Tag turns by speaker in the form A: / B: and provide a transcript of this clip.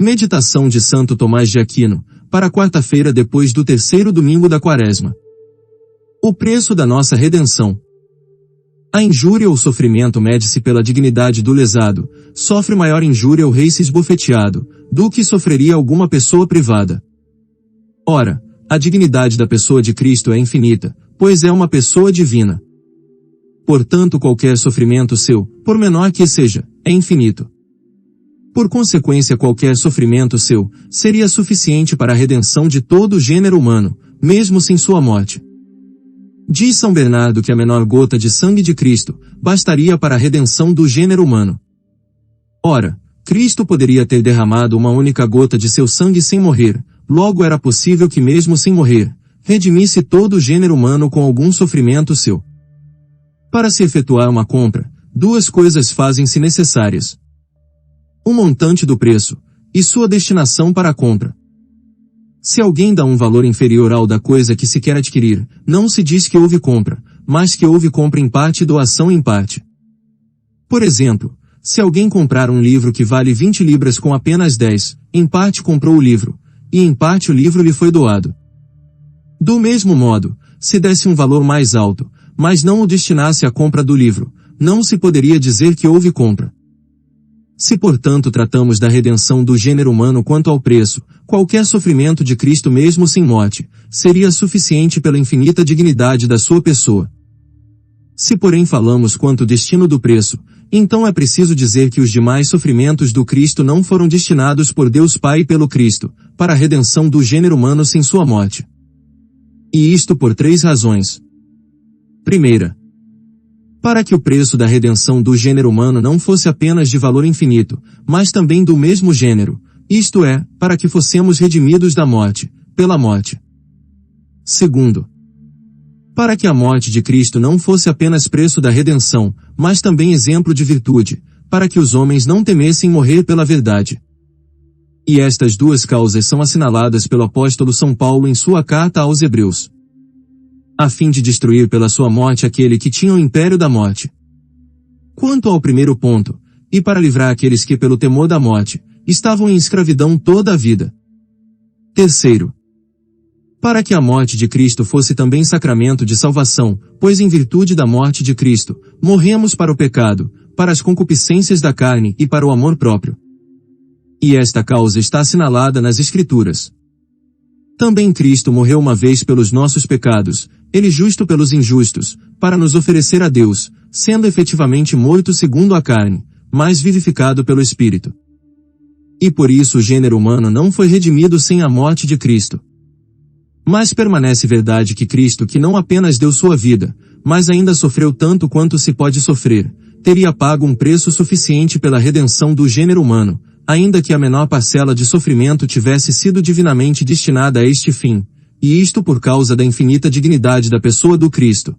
A: Meditação de Santo Tomás de Aquino, para quarta-feira depois do terceiro domingo da Quaresma. O preço da nossa redenção. A injúria ou sofrimento mede-se pela dignidade do lesado, sofre maior injúria o rei se esbofeteado, do que sofreria alguma pessoa privada. Ora, a dignidade da pessoa de Cristo é infinita, pois é uma pessoa divina. Portanto, qualquer sofrimento seu, por menor que seja, é infinito. Por consequência, qualquer sofrimento seu, seria suficiente para a redenção de todo o gênero humano, mesmo sem sua morte. Diz São Bernardo que a menor gota de sangue de Cristo, bastaria para a redenção do gênero humano. Ora, Cristo poderia ter derramado uma única gota de seu sangue sem morrer, logo era possível que mesmo sem morrer, redimisse todo o gênero humano com algum sofrimento seu. Para se efetuar uma compra, duas coisas fazem-se necessárias: o montante do preço, e sua destinação para a compra. Se alguém dá um valor inferior ao da coisa que se quer adquirir, não se diz que houve compra, mas que houve compra em parte e doação em parte. Por exemplo, se alguém comprar um livro que vale 20 libras com apenas 10, em parte comprou o livro, e em parte o livro lhe foi doado. Do mesmo modo, se desse um valor mais alto, mas não o destinasse à compra do livro, não se poderia dizer que houve compra. Se portanto tratamos da redenção do gênero humano quanto ao preço, qualquer sofrimento de Cristo mesmo sem morte, seria suficiente pela infinita dignidade da sua pessoa. Se porém falamos quanto ao destino do preço, então é preciso dizer que os demais sofrimentos do Cristo não foram destinados por Deus Pai pelo Cristo, para a redenção do gênero humano sem sua morte. E isto por 3 razões. Primeira, para que o preço da redenção do gênero humano não fosse apenas de valor infinito, mas também do mesmo gênero, isto é, para que fossemos redimidos da morte, pela morte. Segundo, para que a morte de Cristo não fosse apenas preço da redenção, mas também exemplo de virtude, para que os homens não temessem morrer pela verdade. E estas duas causas são assinaladas pelo apóstolo São Paulo em sua carta aos Hebreus, a fim de destruir pela sua morte aquele que tinha o império da morte. Quanto ao primeiro ponto, e para livrar aqueles que pelo temor da morte, estavam em escravidão toda a vida. Terceiro, para que a morte de Cristo fosse também sacramento de salvação, pois em virtude da morte de Cristo, morremos para o pecado, para as concupiscências da carne e para o amor próprio. E esta causa está assinalada nas Escrituras. Também Cristo morreu uma vez pelos nossos pecados, ele justo pelos injustos, para nos oferecer a Deus, sendo efetivamente morto segundo a carne, mas vivificado pelo Espírito. E por isso o gênero humano não foi redimido sem a morte de Cristo. Mas permanece verdade que Cristo, que não apenas deu sua vida, mas ainda sofreu tanto quanto se pode sofrer, teria pago um preço suficiente pela redenção do gênero humano, ainda que a menor parcela de sofrimento tivesse sido divinamente destinada a este fim, e isto por causa da infinita dignidade da pessoa do Cristo.